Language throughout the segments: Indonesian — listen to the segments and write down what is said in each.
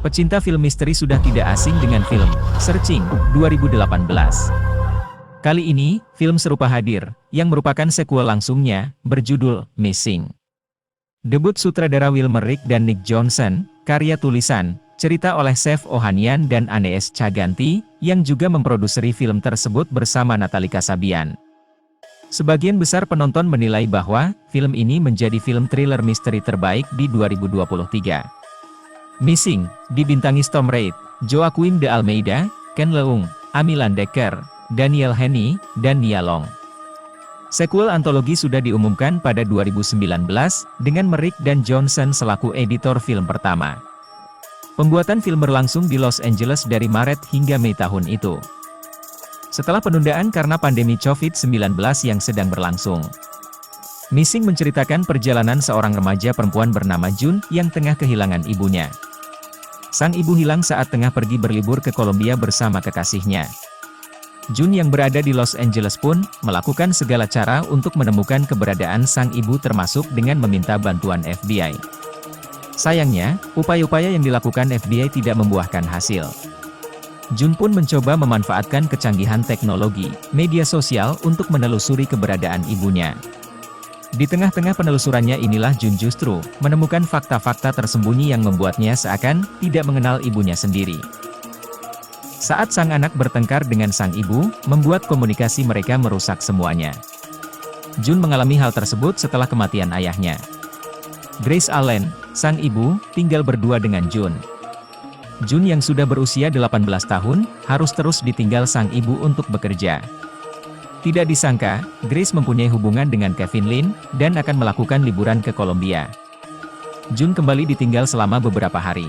Pecinta film misteri sudah tidak asing dengan film Searching 2018. Kali ini, film serupa hadir, yang merupakan sequel langsungnya, berjudul Missing. Debut sutradara Will Merrick dan Nick Johnson, karya tulisan, cerita oleh Chef Ohanian dan Anees Chaganty, yang juga memproduseri film tersebut bersama Natalie Kasabian. Sebagian besar penonton menilai bahwa, film ini menjadi film thriller misteri terbaik di 2023. Missing, dibintangi Storm Reid, Joaquim de Almeida, Ken Leung, Amy Landecker, Daniel Henney, dan Nia Long. Sequel antologi sudah diumumkan pada 2019, dengan Merrick dan Johnson selaku editor film pertama. Pembuatan film berlangsung di Los Angeles dari Maret hingga Mei tahun itu. Setelah penundaan karena pandemi COVID-19 yang sedang berlangsung. Missing menceritakan perjalanan seorang remaja perempuan bernama Jun yang tengah kehilangan ibunya. Sang ibu hilang saat tengah pergi berlibur ke Kolombia bersama kekasihnya. Jun yang berada di Los Angeles pun, melakukan segala cara untuk menemukan keberadaan sang ibu termasuk dengan meminta bantuan FBI. Sayangnya, upaya-upaya yang dilakukan FBI tidak membuahkan hasil. Jun pun mencoba memanfaatkan kecanggihan teknologi, media sosial untuk menelusuri keberadaan ibunya. Di tengah-tengah penelusurannya inilah Jun justru menemukan fakta-fakta tersembunyi yang membuatnya seakan tidak mengenal ibunya sendiri. Saat sang anak bertengkar dengan sang ibu, membuat komunikasi mereka merusak semuanya. Jun mengalami hal tersebut setelah kematian ayahnya. Grace Allen, sang ibu, tinggal berdua dengan Jun. Jun yang sudah berusia 18 tahun, harus terus ditinggal sang ibu untuk bekerja. Tidak disangka, Grace mempunyai hubungan dengan Kevin Lin, dan akan melakukan liburan ke Kolombia. Jun kembali ditinggal selama beberapa hari.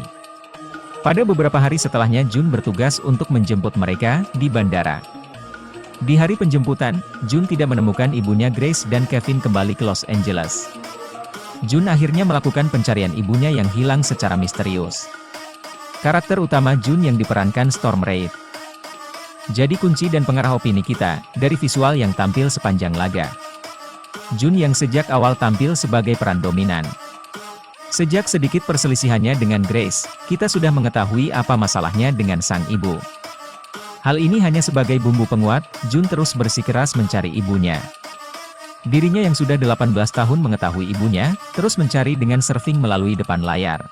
Pada beberapa hari setelahnya Jun bertugas untuk menjemput mereka di bandara. Di hari penjemputan, Jun tidak menemukan ibunya Grace dan Kevin kembali ke Los Angeles. Jun akhirnya melakukan pencarian ibunya yang hilang secara misterius. Karakter utama Jun yang diperankan Storm Reid. Jadi kunci dan pengarah opini kita, dari visual yang tampil sepanjang laga. Jun yang sejak awal tampil sebagai peran dominan. Sejak sedikit perselisihannya dengan Grace, kita sudah mengetahui apa masalahnya dengan sang ibu. Hal ini hanya sebagai bumbu penguat, Jun terus bersikeras mencari ibunya. Dirinya yang sudah 18 tahun mengetahui ibunya, terus mencari dengan surfing melalui depan layar.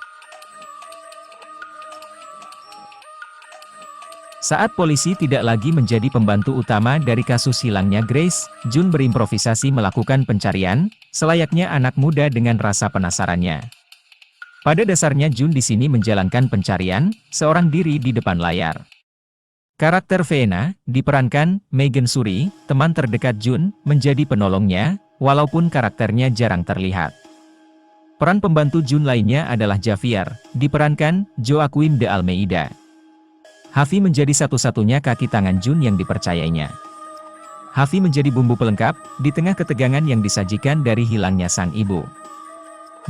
Saat polisi tidak lagi menjadi pembantu utama dari kasus hilangnya Grace, Jun berimprovisasi melakukan pencarian, selayaknya anak muda dengan rasa penasarannya. Pada dasarnya Jun di sini menjalankan pencarian, seorang diri di depan layar. Karakter Veena, diperankan Megan Suri, teman terdekat Jun, menjadi penolongnya, walaupun karakternya jarang terlihat. Peran pembantu Jun lainnya adalah Javier, diperankan Joaquim de Almeida. Hafi menjadi satu-satunya kaki tangan Jun yang dipercayainya. Hafi menjadi bumbu pelengkap, di tengah ketegangan yang disajikan dari hilangnya sang ibu.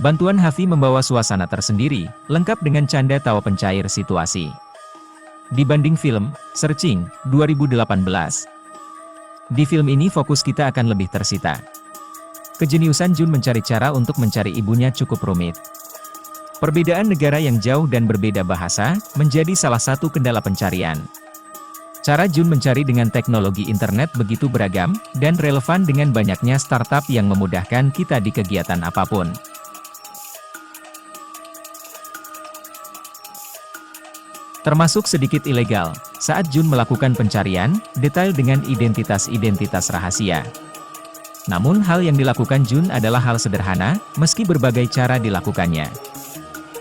Bantuan Hafi membawa suasana tersendiri, lengkap dengan canda tawa pencair situasi. Dibanding film Searching 2018. Di film ini fokus kita akan lebih tersita. Kejeniusan Jun mencari cara untuk mencari ibunya cukup rumit. Perbedaan negara yang jauh dan berbeda bahasa, menjadi salah satu kendala pencarian. Cara Jun mencari dengan teknologi internet begitu beragam, dan relevan dengan banyaknya startup yang memudahkan kita di kegiatan apapun. Termasuk sedikit ilegal, saat Jun melakukan pencarian, detail dengan identitas-identitas rahasia. Namun hal yang dilakukan Jun adalah hal sederhana, meski berbagai cara dilakukannya.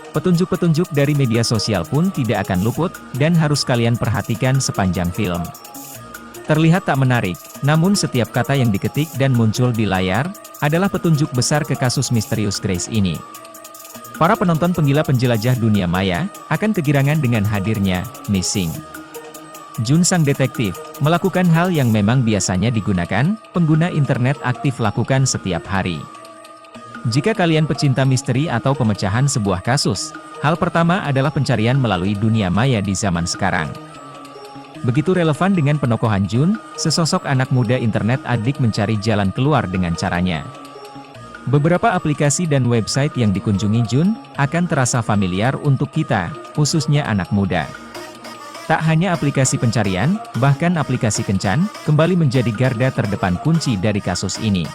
Petunjuk-petunjuk dari media sosial pun tidak akan luput, dan harus kalian perhatikan sepanjang film. Terlihat tak menarik, namun setiap kata yang diketik dan muncul di layar, adalah petunjuk besar ke kasus misterius Grace ini. Para penonton penggila penjelajah dunia maya, akan kegirangan dengan hadirnya Missing. Jun sang detektif, melakukan hal yang memang biasanya digunakan, pengguna internet aktif lakukan setiap hari. Jika kalian pecinta misteri atau pemecahan sebuah kasus, hal pertama adalah pencarian melalui dunia maya di zaman sekarang. Begitu relevan dengan penokohan Jun, sesosok anak muda internet adik mencari jalan keluar dengan caranya. Beberapa aplikasi dan website yang dikunjungi Jun, akan terasa familiar untuk kita, khususnya anak muda. Tak hanya aplikasi pencarian, bahkan aplikasi kencan, kembali menjadi garda terdepan kunci dari kasus ini.